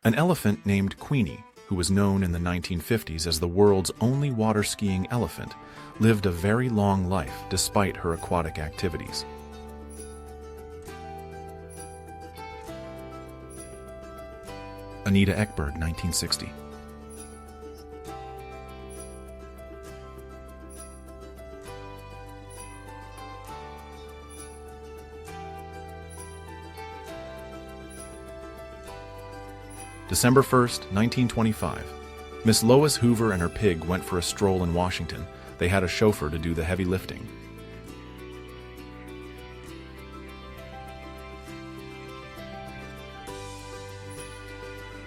An elephant named Queenie, who was known in the 1950s as the world's only water-skiing elephant, lived a very long life despite her aquatic activities. Anita Ekberg, 1960. December 1st, 1925. Miss Lois Hoover and her pig went for a stroll in Washington. They had a chauffeur to do the heavy lifting.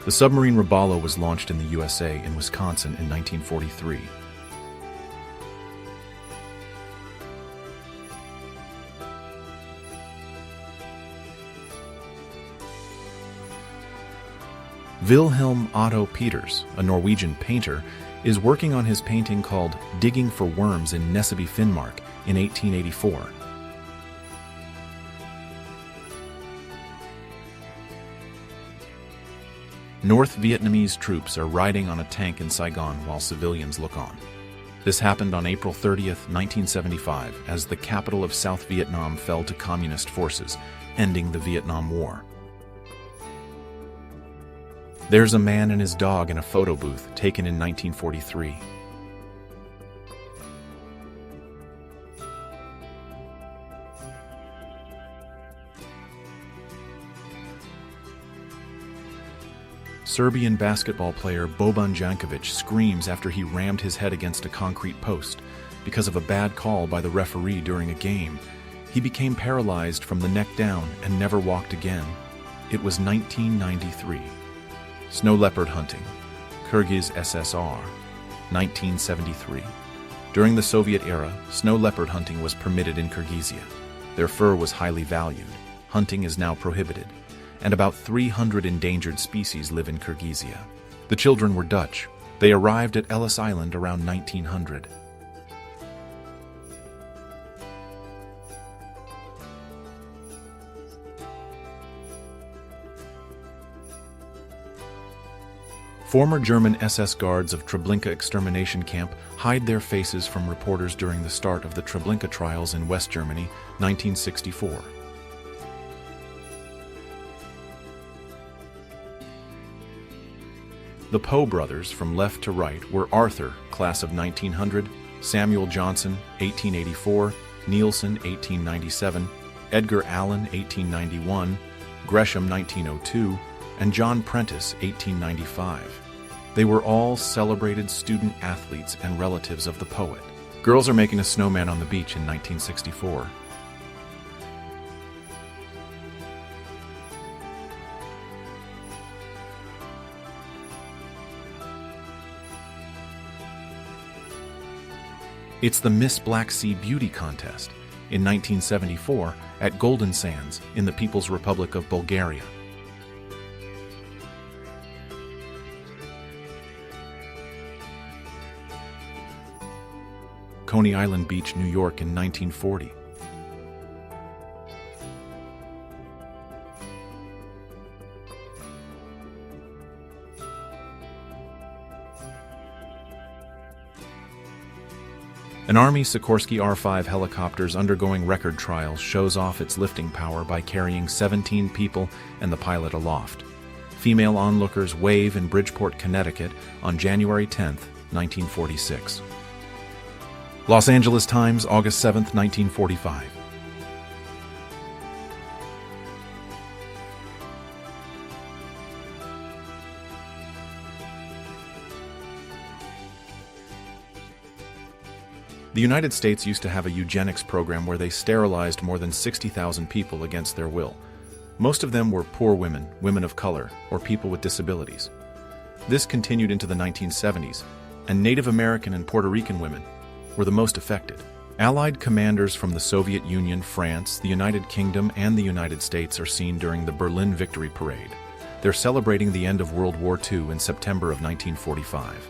The submarine Robalo was launched in the USA in Wisconsin in 1943. Wilhelm Otto Peters, a Norwegian painter, is working on his painting called Digging for Worms in Nesseby, Finnmark in 1884. North Vietnamese troops are riding on a tank in Saigon while civilians look on. This happened on April 30th, 1975, as the capital of South Vietnam fell to communist forces, ending the Vietnam War. There's a man and his dog in a photo booth taken in 1943. Serbian basketball player Boban Jankovic screams after he rammed his head against a concrete post because of a bad call by the referee during a game. He became paralyzed from the neck down and never walked again. It was 1993. Snow leopard hunting, Kyrgyz SSR, 1973. During the Soviet era, snow leopard hunting was permitted in Kyrgyzia. Their fur was highly valued. Hunting is now prohibited, and about 300 endangered species live in Kyrgyzia. The children were Dutch. They arrived at Ellis Island around 1900. Former German SS guards of Treblinka extermination camp hide their faces from reporters during the start of the Treblinka trials in West Germany, 1964. The Poe brothers, from left to right, were Arthur, class of 1900, Samuel Johnson, 1884, Nielsen, 1897, Edgar Allan, 1891, Gresham, 1902, and John Prentice, 1895. They were all celebrated student athletes and relatives of the poet. Girls are making a snowman on the beach in 1964. It's the Miss Black Sea Beauty Contest in 1974 at Golden Sands in the People's Republic of Bulgaria. Coney Island Beach, New York in 1940. An Army Sikorsky R-5 helicopters undergoing record trials shows off its lifting power by carrying 17 people and the pilot aloft. Female onlookers wave in Bridgeport, Connecticut on January 10, 1946. Los Angeles Times, August 7, 1945. The United States used to have a eugenics program where they sterilized more than 60,000 people against their will. Most of them were poor women, women of color, or people with disabilities. This continued into the 1970s, and Native American and Puerto Rican women were the most affected. Allied commanders from the Soviet Union, France, the United Kingdom, and the United States are seen during the Berlin Victory Parade. They're celebrating the end of World War II in September of 1945.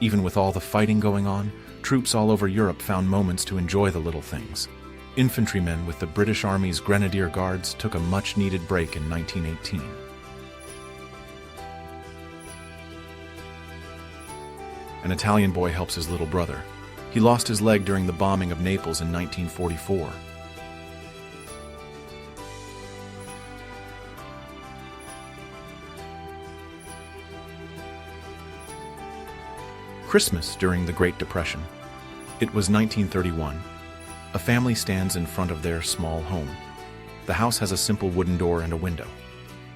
Even with all the fighting going on, troops all over Europe found moments to enjoy the little things. Infantrymen with the British Army's Grenadier Guards took a much-needed break in 1918. An Italian boy helps his little brother. He lost his leg during the bombing of Naples in 1944. Christmas during the Great Depression. It was 1931. A family stands in front of their small home. The house has a simple wooden door and a window.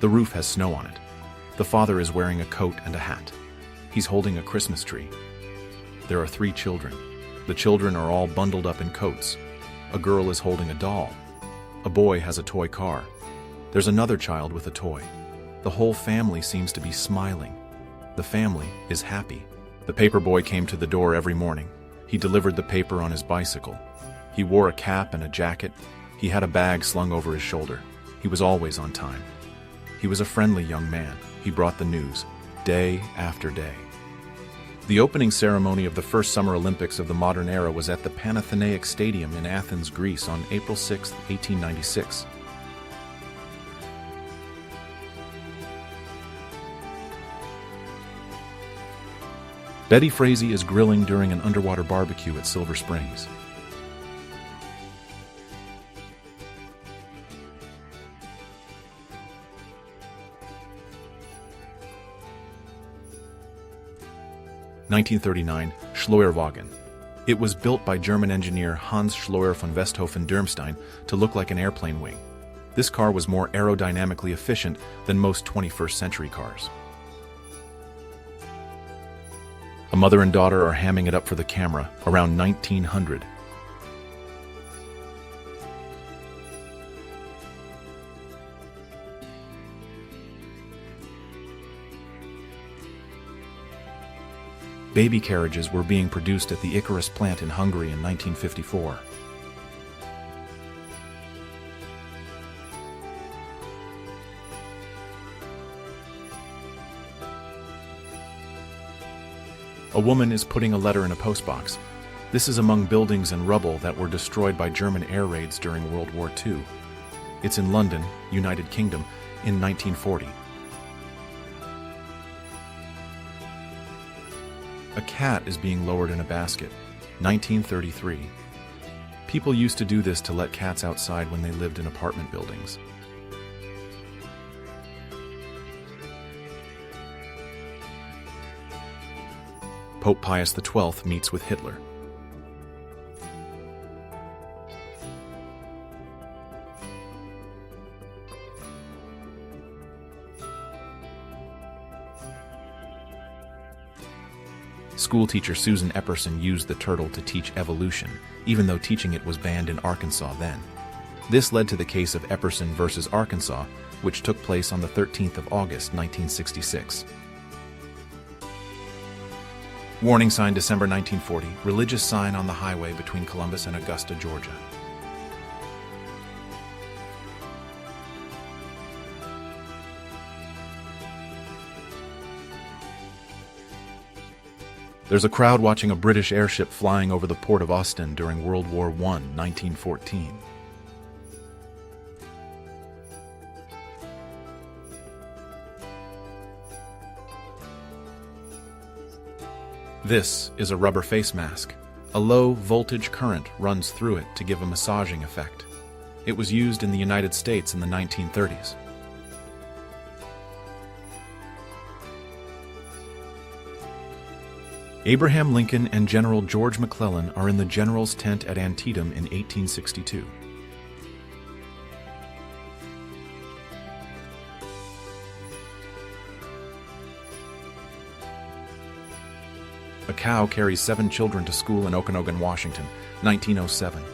The roof has snow on it. The father is wearing a coat and a hat. He's holding a Christmas tree. There are 3 children. The children are all bundled up in coats. A girl is holding a doll. A boy has a toy car. There's another child with a toy. The whole family seems to be smiling. The family is happy. The paper boy came to the door every morning. He delivered the paper on his bicycle. He wore a cap and a jacket. He had a bag slung over his shoulder. He was always on time. He was a friendly young man. He brought the news, day after day. The opening ceremony of the first Summer Olympics of the modern era was at the Panathenaic Stadium in Athens, Greece on April 6, 1896. Betty Frazee is grilling during an underwater barbecue at Silver Springs. (1939) Schleuerwagen. It was built by German engineer Hans Schleuer von Westhofen-Dirmstein to look like an airplane wing. This car was more aerodynamically efficient than most 21st century cars. A mother and daughter are hamming it up for the camera, around 1900. Baby carriages were being produced at the Icarus plant in Hungary in 1954. A woman is putting a letter in a postbox. This is among buildings and rubble that were destroyed by German air raids during World War II. It's in London, United Kingdom, in 1940. A cat is being lowered in a basket, 1933. People used to do this to let cats outside when they lived in apartment buildings. Pope Pius XII meets with Hitler. Schoolteacher Susan Epperson used the turtle to teach evolution, even though teaching it was banned in Arkansas then. This led to the case of Epperson versus Arkansas, which took place on the 13th of August, 1966. Warning sign December 1940, religious sign on the highway between Columbus and Augusta, Georgia. There's a crowd watching a British airship flying over the port of Ostend during World War I, 1914. This is a rubber face mask. A low voltage current runs through it to give a massaging effect. It was used in the United States in the 1930s. Abraham Lincoln and General George McClellan are in the general's tent at Antietam in 1862. A cow carries 7 children to school in Okanogan, Washington, 1907.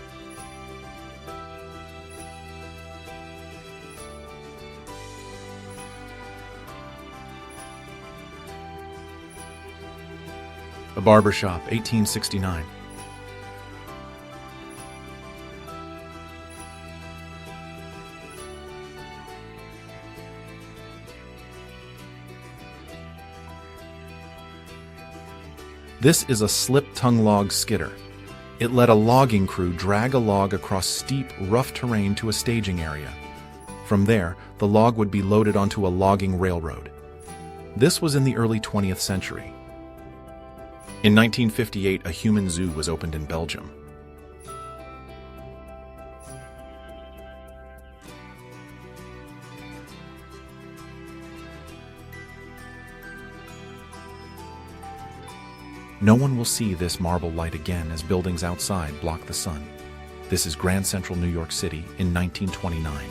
A barber shop, 1869. This is a slip tongue log skidder. It let a logging crew drag a log across steep, rough terrain to a staging area. From there, the log would be loaded onto a logging railroad. This was in the early 20th century. In 1958, a human zoo was opened in Belgium. No one will see this marble light again as buildings outside block the sun. This is Grand Central New York City in 1929.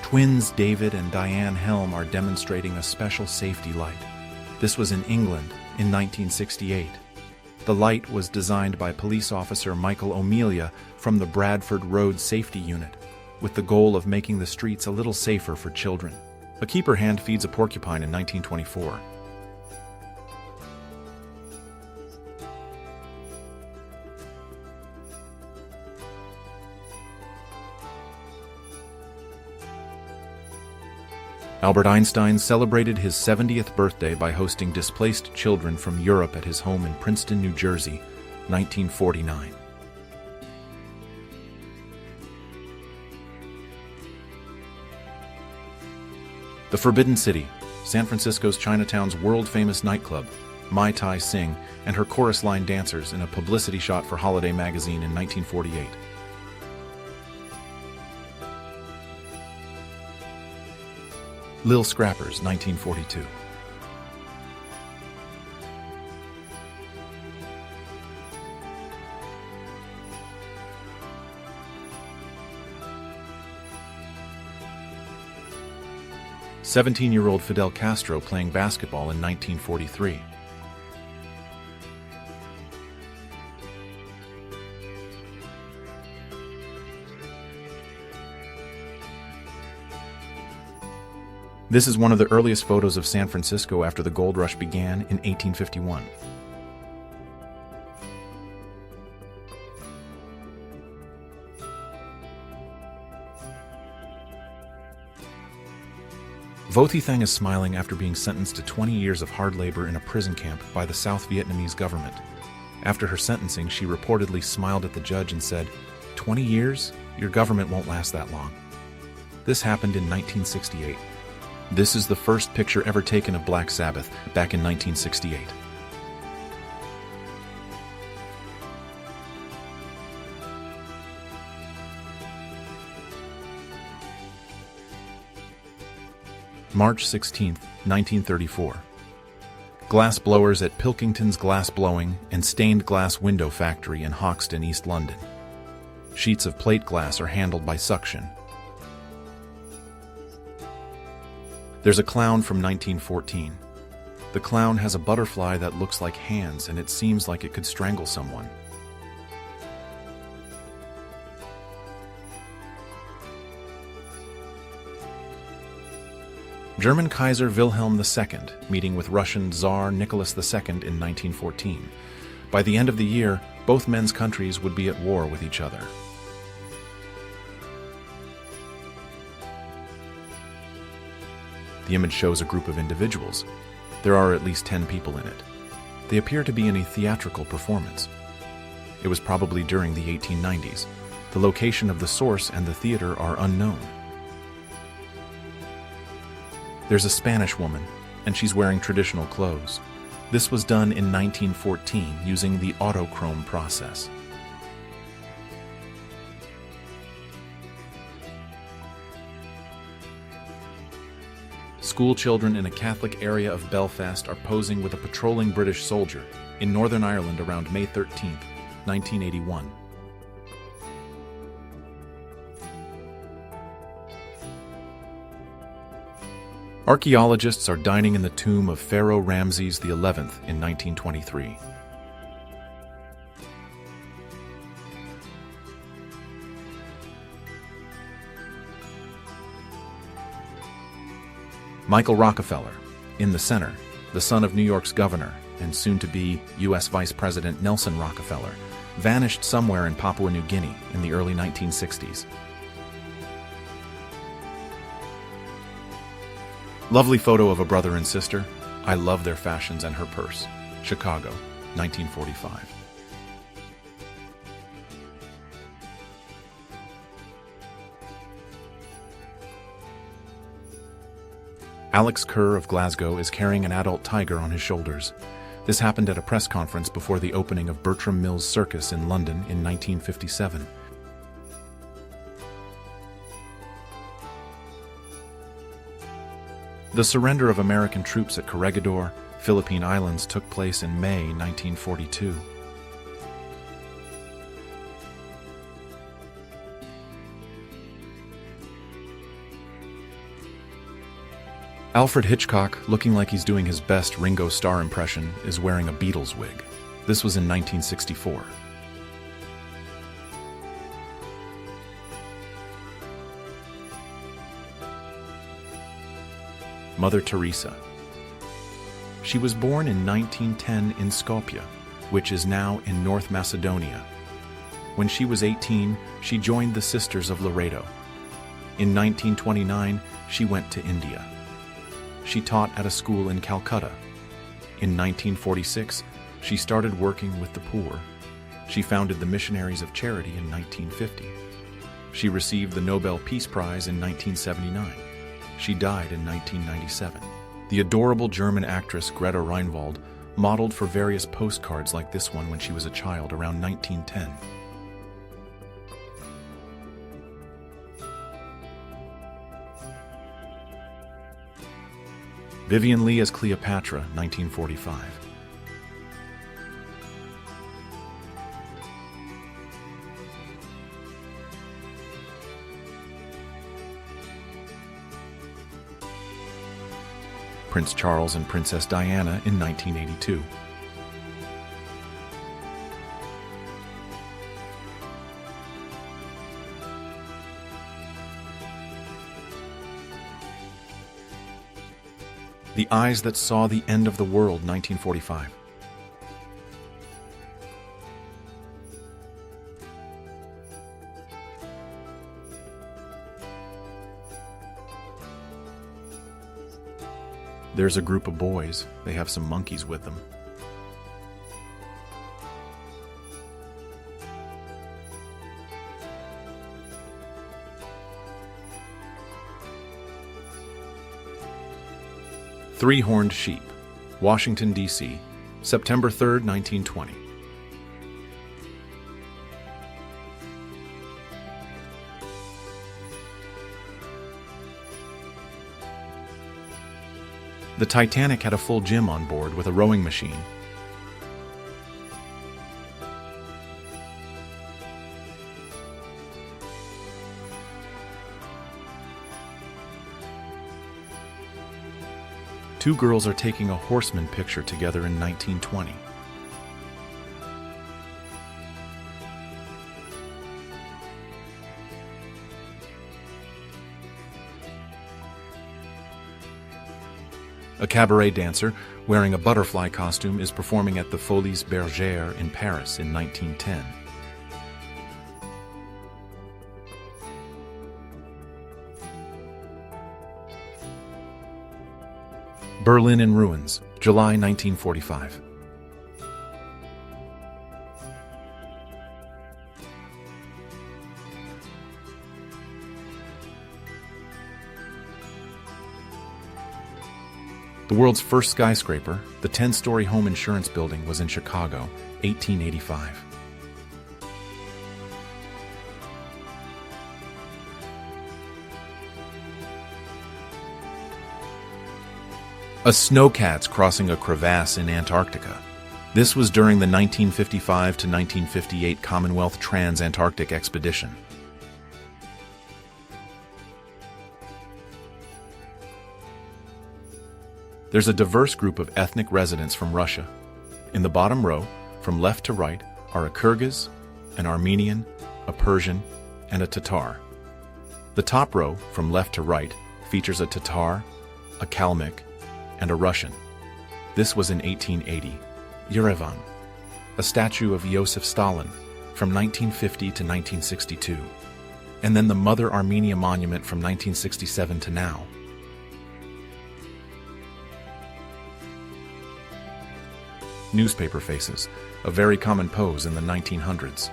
Twins David and Diane Helm are demonstrating a special safety light. This was in England in 1968. The light was designed by police officer Michael O'Melia from the Bradford Road Safety Unit, with the goal of making the streets a little safer for children. A keeper hand feeds a porcupine in 1924. Albert Einstein celebrated his 70th birthday by hosting displaced children from Europe at his home in Princeton, New Jersey, 1949. The Forbidden City, San Francisco's Chinatown's world-famous nightclub, Mai Tai Sing and her chorus line dancers in a publicity shot for Holiday magazine in 1948. Lil Scrappers, 1942. "17-year-old Fidel Castro playing basketball in 1943. This is one of the earliest photos of San Francisco after the gold rush began in 1851. Vo Thi Thang is smiling after being sentenced to 20 years of hard labor in a prison camp by the South Vietnamese government. After her sentencing, she reportedly smiled at the judge and said, "20 years? Your government won't last that long." This happened in 1968. This is the first picture ever taken of Black Sabbath, back in 1968. March 16, 1934. Glass blowers at Pilkington's Glass Blowing and Stained Glass Window Factory in Hoxton, East London. Sheets of plate glass are handled by suction. There's a clown from 1914. The clown has a butterfly that looks like hands and it seems like it could strangle someone. German Kaiser Wilhelm II meeting with Russian Tsar Nicholas II in 1914. By the end of the year, both men's countries would be at war with each other. The image shows a group of individuals. There are at least 10 people in it. They appear to be in a theatrical performance. It was probably during the 1890s. The location of the source and the theater are unknown. There's a Spanish woman, and she's wearing traditional clothes. This was done in 1914 using the autochrome process. School children in a Catholic area of Belfast are posing with a patrolling British soldier in Northern Ireland around May 13, 1981. Archaeologists are dining in the tomb of Pharaoh Ramses XI in 1923. Michael Rockefeller, in the center, the son of New York's governor and soon-to-be U.S. Vice President Nelson Rockefeller, vanished somewhere in Papua New Guinea in the early 1960s. Lovely photo of a brother and sister. I love their fashions and her purse. Chicago, 1945. Alex Kerr of Glasgow is carrying an adult tiger on his shoulders. This happened at a press conference before the opening of Bertram Mills Circus in London in 1957. The surrender of American troops at Corregidor, Philippine Islands took place in May 1942. Alfred Hitchcock, looking like he's doing his best Ringo Starr impression, is wearing a Beatles wig. This was in 1964. Mother Teresa. She was born in 1910 in Skopje, which is now in North Macedonia. When she was 18, she joined the Sisters of Laredo. In 1929, she went to India. She taught at a school in Calcutta. In 1946, she started working with the poor. She founded the Missionaries of Charity in 1950. She received the Nobel Peace Prize in 1979. She died in 1997. The adorable German actress Greta Reinwald modeled for various postcards like this one when she was a child around 1910. Vivien Leigh as Cleopatra, 1945. Prince Charles and Princess Diana in 1982. The Eyes That Saw the End of the World, 1945. There's a group of boys. They have some monkeys with them. Three-Horned Sheep, Washington, D.C., September 3, 1920. The Titanic had a full gym on board with a rowing machine. Two girls are taking a horseman picture together in 1920. A cabaret dancer wearing a butterfly costume is performing at the Folies Bergère in Paris in 1910. Berlin in Ruins, July 1945. The world's first skyscraper, the 10-story home insurance building, was in Chicago, 1885. A snowcat's crossing a crevasse in Antarctica. This was during the 1955 to 1958 Commonwealth Trans-Antarctic Expedition. There's a diverse group of ethnic residents from Russia. In the bottom row, from left to right, are a Kyrgyz, an Armenian, a Persian, and a Tatar. The top row, from left to right, features a Tatar, a Kalmyk, and a Russian. This was in 1880. Yerevan, a statue of Joseph Stalin from 1950 to 1962, and then the Mother Armenia Monument from 1967 to now. Newspaper faces, a very common pose in the 1900s.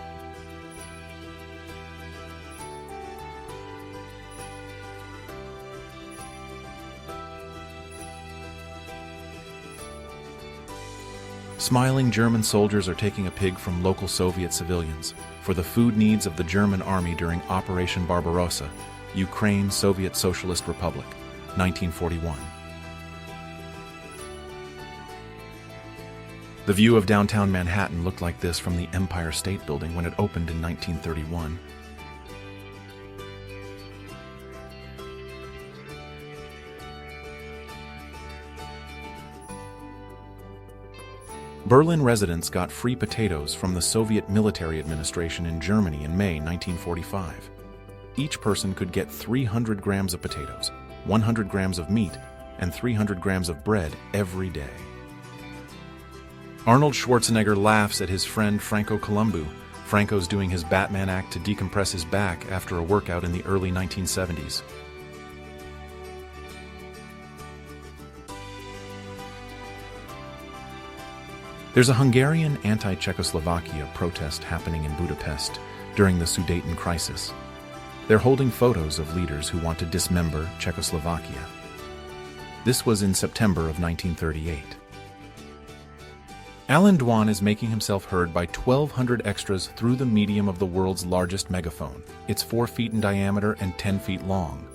Smiling German soldiers are taking a pig from local Soviet civilians for the food needs of the German army during Operation Barbarossa, Ukraine, Soviet Socialist Republic, 1941. The view of downtown Manhattan looked like this from the Empire State Building when it opened in 1931. Berlin residents got free potatoes from the Soviet military administration in Germany in May 1945. Each person could get 300 grams of potatoes, 100 grams of meat, and 300 grams of bread every day. Arnold Schwarzenegger laughs at his friend Franco Columbu. Franco's doing his Batman act to decompress his back after a workout in the early 1970s. There's a Hungarian anti-Czechoslovakia protest happening in Budapest during the Sudeten crisis. They're holding photos of leaders who want to dismember Czechoslovakia. This was in September of 1938. Alan Dwan is making himself heard by 1,200 extras through the medium of the world's largest megaphone. It's 4 feet in diameter and 10 feet long.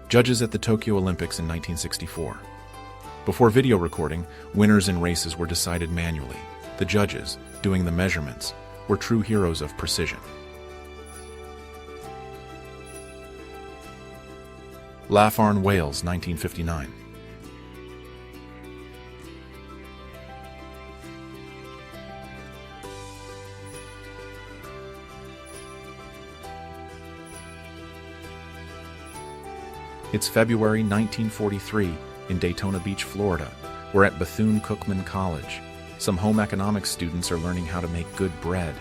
Judges at the Tokyo Olympics in 1964. Before video recording, winners in races were decided manually. The judges, doing the measurements, were true heroes of precision. Laugharne, Wales, 1959. It's February 1943 in Daytona Beach, Florida. We're at Bethune-Cookman College. Some home economics students are learning how to make good bread.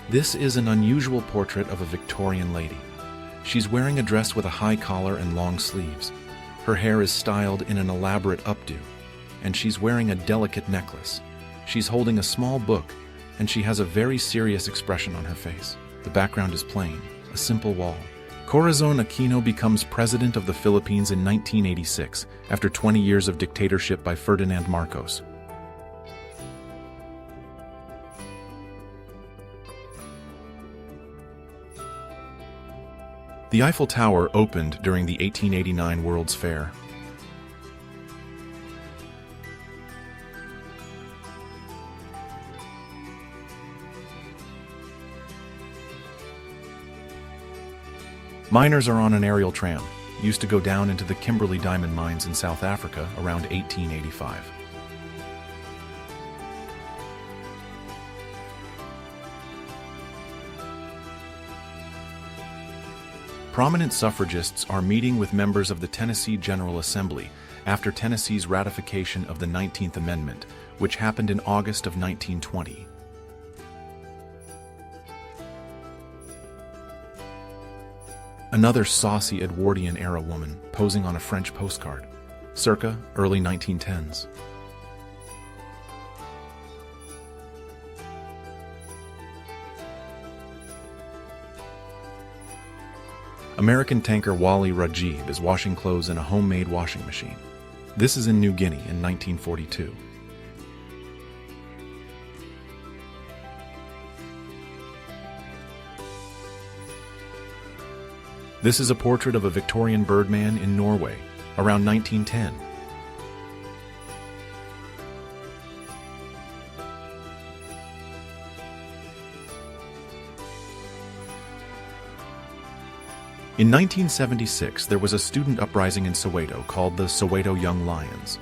This is an unusual portrait of a Victorian lady. She's wearing a dress with a high collar and long sleeves. Her hair is styled in an elaborate updo, and she's wearing a delicate necklace. She's holding a small book, and she has a very serious expression on her face. The background is plain, a simple wall. Corazon Aquino becomes president of the Philippines in 1986, after 20 years of dictatorship by Ferdinand Marcos. The Eiffel Tower opened during the 1889 World's Fair. Miners are on an aerial tram, used to go down into the Kimberley diamond mines in South Africa around 1885. Prominent suffragists are meeting with members of the Tennessee General Assembly after Tennessee's ratification of the 19th Amendment, which happened in August of 1920. Another saucy Edwardian-era woman posing on a French postcard, circa early 1910s. American tanker Wally Rajib is washing clothes in a homemade washing machine. This is in New Guinea in 1942. This is a portrait of a Victorian birdman in Norway, around 1910. In 1976, there was a student uprising in Soweto called the Soweto Young Lions.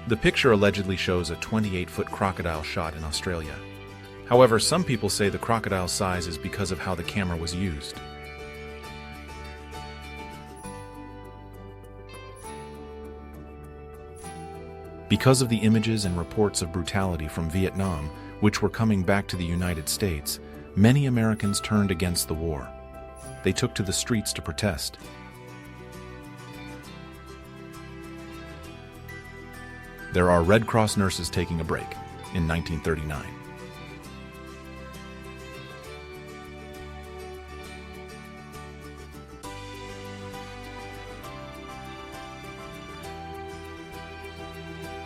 The picture allegedly shows a 28-foot crocodile shot in Australia. However, some people say the crocodile's size is because of how the camera was used. Because of the images and reports of brutality from Vietnam, which were coming back to the United States, many Americans turned against the war. They took to the streets to protest. There are Red Cross nurses taking a break in 1939.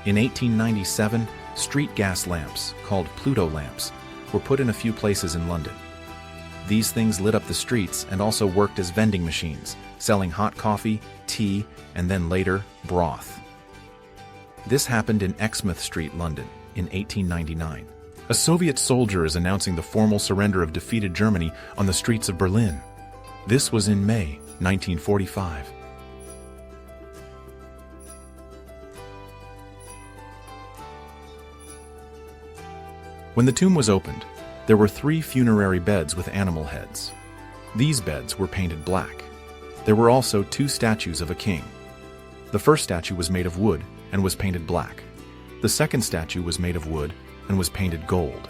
In 1897, street gas lamps, called Pluto lamps, were put in a few places in London. These things lit up the streets and also worked as vending machines, selling hot coffee, tea, and then later, broth. This happened in Exmouth Street, London, in 1899. A Soviet soldier is announcing the formal surrender of defeated Germany on the streets of Berlin. This was in May 1945. When the tomb was opened, there were 3 funerary beds with animal heads. These beds were painted black. There were also 2 statues of a king. The first statue was made of wood and was painted black. The second statue was made of wood and was painted gold.